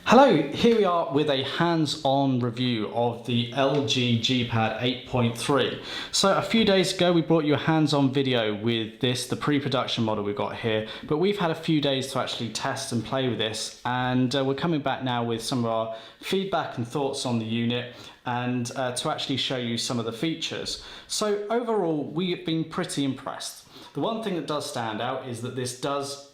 Hello, here we are with a hands-on review of the LG G-Pad 8.3. So a few days ago we brought you a hands-on video with this, the pre-production model we've got here, but we've had a few days to actually test and play with this, and we're coming back now with some of our feedback and thoughts on the unit and to actually show you some of the features. So overall we've been pretty impressed. The one thing that does stand out is that this does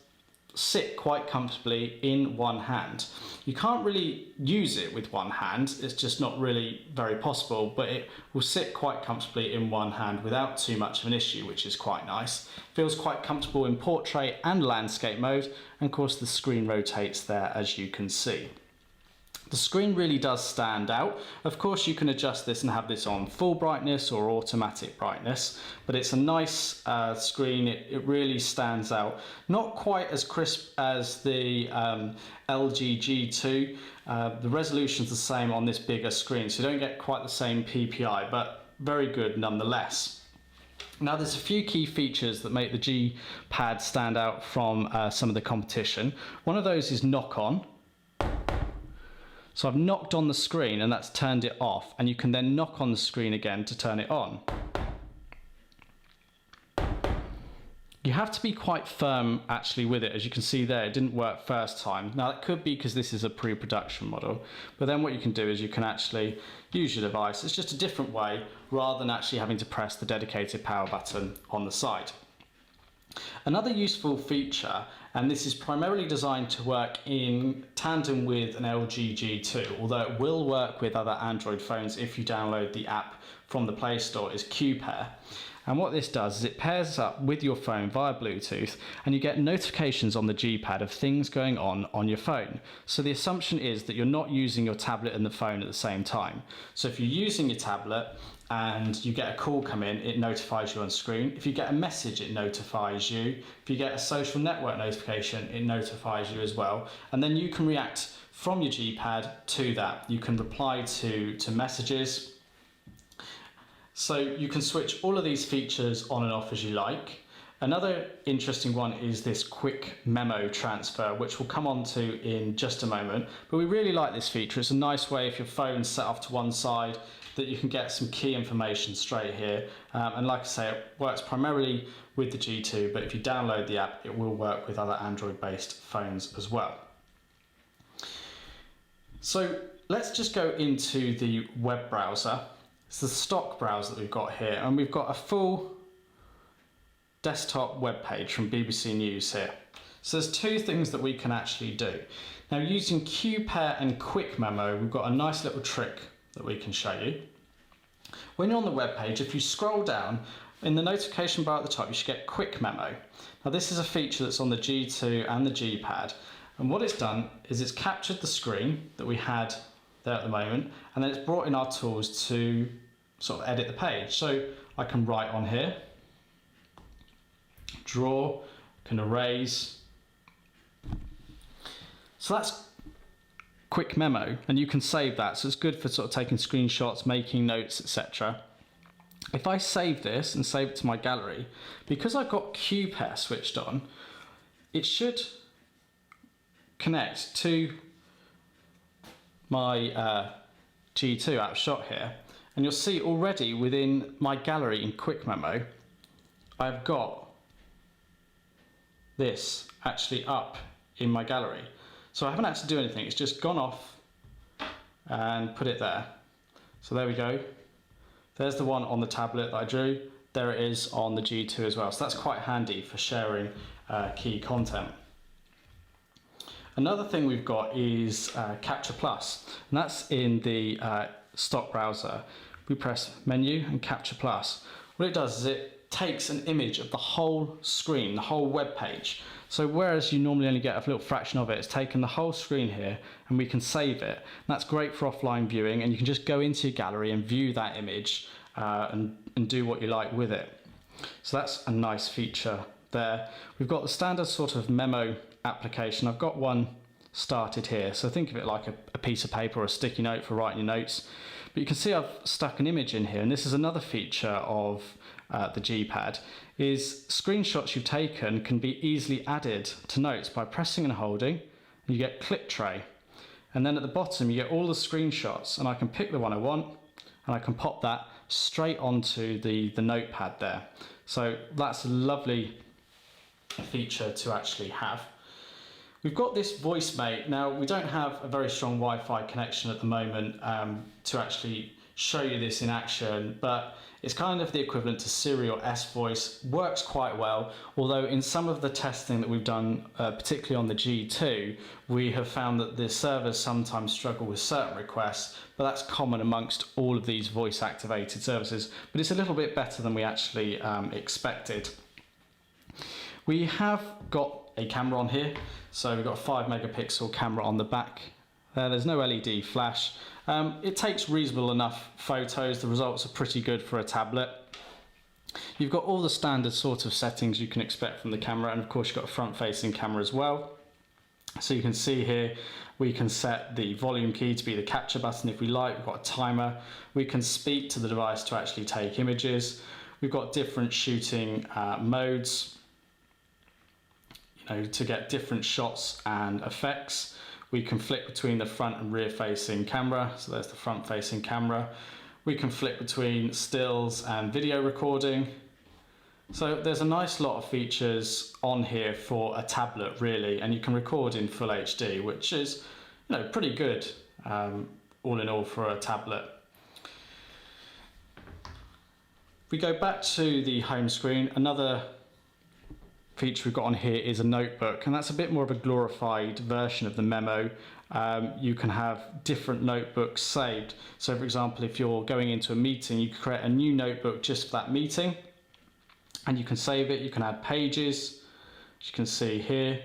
sit quite comfortably in one hand. You can't really use it with one hand, it's just not really very possible, but it will sit quite comfortably in one hand without too much of an issue, which is quite nice. Feels quite comfortable in portrait and landscape mode, and of course the screen rotates there, as you can see. The screen really does stand out. Of course you can adjust this and have this on full brightness or automatic brightness, but it's a nice screen. It really stands out. Not quite as crisp as the LG G2. The resolution's the same on this bigger screen, so you don't get quite the same PPI, but very good nonetheless. Now there's a few key features that make the G-Pad stand out from some of the competition. One of those is Knockon. So I've knocked on the screen and that's turned it off, and you can then knock on the screen again to turn it on. You have to be quite firm actually with it. As you can see there, it didn't work first time. Now it could be because this is a pre-production model, but then what you can do is you can actually use your device. It's just a different way rather than actually having to press the dedicated power button on the side. Another useful feature, and this is primarily designed to work in tandem with an LG G2, although it will work with other Android phones if you download the app from the Play Store, is QPair. And what this does is it pairs up with your phone via Bluetooth, and you get notifications on the G-Pad of things going on your phone. So the assumption is that you're not using your tablet and the phone at the same time. So if you're using your tablet and you get a call come in, it notifies you on screen. If you get a message, it notifies you. If you get a social network notification, it notifies you as well. And then you can react from your G-Pad to that. You can reply to messages. So you can switch all of these features on and off as you like. Another interesting one is this quick memo transfer, which we'll come on to in just a moment. But we really like this feature. It's a nice way, if your phone's set off to one side, that you can get some key information straight here. And like I say, it works primarily with the G2, but if you download the app, it will work with other Android-based phones as well. So let's just go into the web browser. It's the stock browser that we've got here, and we've got a full desktop web page from BBC News here. So there's two things that we can actually do. Now using QPair and Quick Memo, we've got a nice little trick that we can show you. When you're on the web page, if you scroll down, in the notification bar at the top, you should get Quick Memo. Now this is a feature that's on the G2 and the G-Pad, and what it's done is it's captured the screen that we had there at the moment, and then it's brought in our tools to sort of edit the page. So I can write on here, draw, can erase. So that's Quick Memo, and you can save that, so it's good for sort of taking screenshots, making notes, etc. If I save this and save it to my gallery, because I've got QPair switched on, it should connect to my G2 out of shot here, and you'll see already within my gallery in Quick Memo, I've got this actually up in my gallery. So I haven't had to do anything, it's just gone off and put it there. So there we go. There's the one on the tablet that I drew. There it is on the G2 as well. So that's quite handy for sharing key content. Another thing we've got is Capture Plus, and that's in the stock browser. We press Menu and Capture Plus. What it does is it takes an image of the whole screen, the whole web page. So whereas you normally only get a little fraction of it, it's taken the whole screen here and we can save it. And that's great for offline viewing, and you can just go into your gallery and view that image and do what you like with it. So that's a nice feature there. We've got the standard sort of memo application. I've got one started here, so think of it like a piece of paper or a sticky note for writing your notes. But you can see I've stuck an image in here, and this is another feature of the G-Pad, is screenshots you've taken can be easily added to notes by pressing and holding, and you get clip tray. And then at the bottom you get all the screenshots, and I can pick the one I want and I can pop that straight onto the notepad there. So that's a lovely feature to actually have. We've got this VoiceMate. Now, we don't have a very strong Wi-Fi connection at the moment to actually show you this in action, but it's kind of the equivalent to Siri or S-Voice. Works quite well, although in some of the testing that we've done, particularly on the G2, we have found that the servers sometimes struggle with certain requests, but that's common amongst all of these voice-activated services, but it's a little bit better than we actually expected. We have got a camera on here, so we've got a 5 megapixel camera on the back. There's no LED flash. It takes reasonable enough photos. The results are pretty good for a tablet. You've got all the standard sort of settings you can expect from the camera, and of course you've got a front-facing camera as well. So you can see here we can set the volume key to be the capture button if we like. We've got a timer. We can speak to the device to actually take images. We've got different shooting modes, to get different shots and effects. We can flick between the front and rear facing camera. So there's the front facing camera. We can flick between stills and video recording. So there's a nice lot of features on here for a tablet really, and you can record in full HD, which is pretty good all in all for a tablet. We go back to the home screen. Another feature we've got on here is a notebook, and that's a bit more of a glorified version of the Memo. You can have different notebooks saved. So for example, if you're going into a meeting, you can create a new notebook just for that meeting, and you can save it. You can add pages, as you can see here.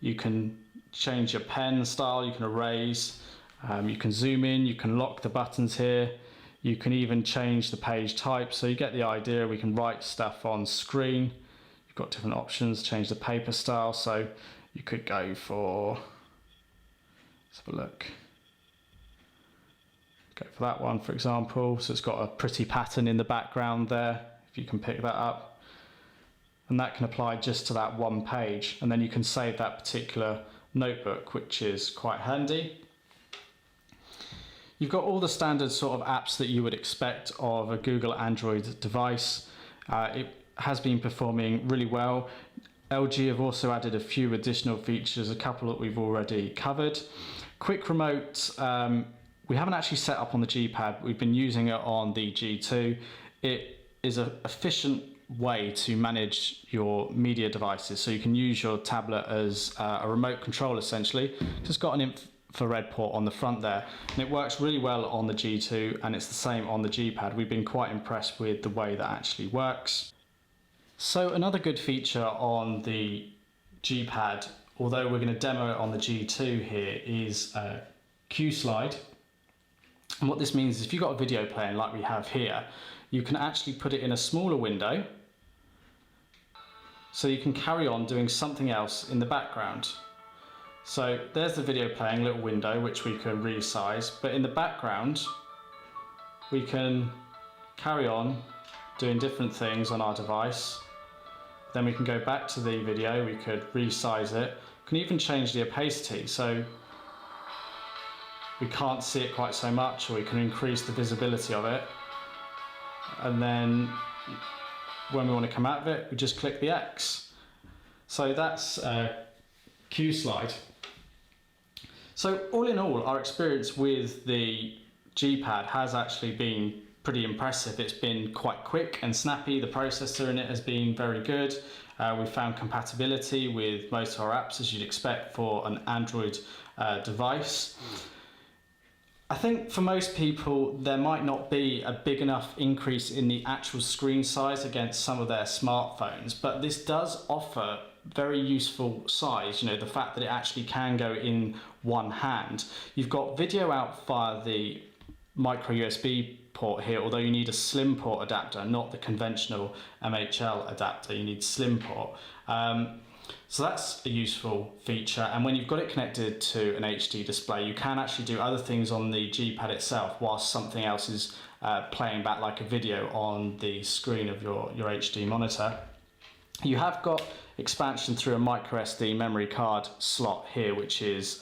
You can change your pen style, you can erase, you can zoom in, you can lock the buttons here. You can even change the page type, so you get the idea. We can write stuff on screen. You've got different options, change the paper style, so you could go for, let's have a look, go for that one for example. So it's got a pretty pattern in the background there, if you can pick that up, and that can apply just to that one page, and then you can save that particular notebook, which is quite handy. You've got all the standard sort of apps that you would expect of a Google Android device. It has been performing really well. LG have also added a few additional features, a couple that we've already covered. Quick remote, we haven't actually set up on the G-Pad. We've been using it on the G2. It is an efficient way to manage your media devices. So you can use your tablet as a remote control essentially. Just got an infrared port on the front there, and it works really well on the G2, and it's the same on the G-Pad. We've been quite impressed with the way that actually works. So another good feature on the G-Pad, although we're going to demo it on the G2 here, is Q-Slide. And what this means is if you've got a video playing like we have here, you can actually put it in a smaller window so you can carry on doing something else in the background. So there's the video playing, little window which we can resize, but in the background we can carry on doing different things on our device. Then we can go back to the video, we could resize it. We can even change the opacity, so we can't see it quite so much, or we can increase the visibility of it. And then when we want to come out of it, we just click the X. So that's Q-Slide. So all in all, our experience with the G-Pad has actually been pretty impressive. It's been quite quick and snappy. The processor in it has been very good. We've found compatibility with most of our apps, as you'd expect for an Android device. I think for most people there might not be a big enough increase in the actual screen size against some of their smartphones, but this does offer very useful size. The fact that it actually can go in one hand. You've got video out via the micro USB port here, although you need a slim port adapter, not the conventional MHL adapter. You need slim port. So that's a useful feature, and when you've got it connected to an HD display, you can actually do other things on the G-Pad itself whilst something else is playing back like a video on the screen of your HD monitor. You have got expansion through a micro SD memory card slot here, which is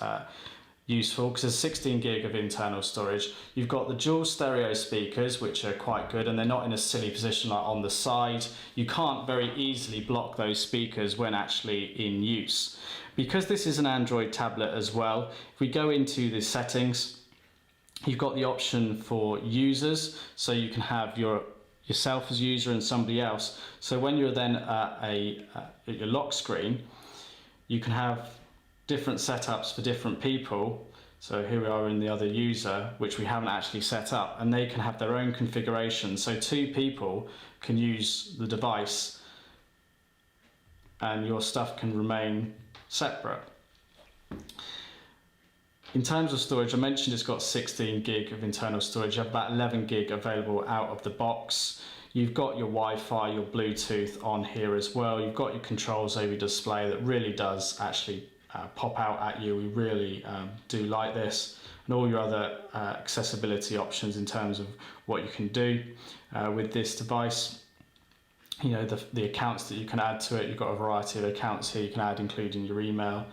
useful because there's 16 gig of internal storage. You've got the dual stereo speakers, which are quite good, and they're not in a silly position like on the side. You can't very easily block those speakers when actually in use. Because this is an Android tablet as well, if we go into the settings, you've got the option for users, so you can have yourself as user and somebody else. So when you're then at your lock screen, you can have different setups for different people. So here we are in the other user, which we haven't actually set up, and they can have their own configuration. So 2 people can use the device and your stuff can remain separate. In terms of storage, I mentioned it's got 16 gig of internal storage. You have about 11 gig available out of the box. You've got your Wi-Fi, your Bluetooth on here as well. You've got your controls over your display that really does actually pop out at you. We really do like this, and all your other accessibility options in terms of what you can do with this device. You know, the accounts that you can add to it. You've got a variety of accounts here you can add, including your email,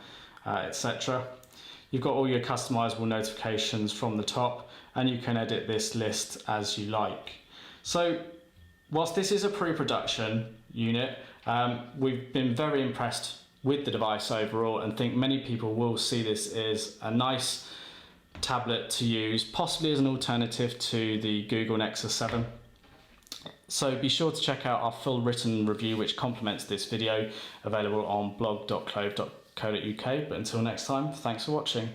etc. You've got all your customizable notifications from the top, and you can edit this list as you like. So whilst this is a pre-production unit, we've been very impressed with the device overall, and think many people will see this as a nice tablet to use, possibly as an alternative to the Google Nexus 7. So be sure to check out our full written review which complements this video, available on blog.clove.co.uk. But until next time, thanks for watching.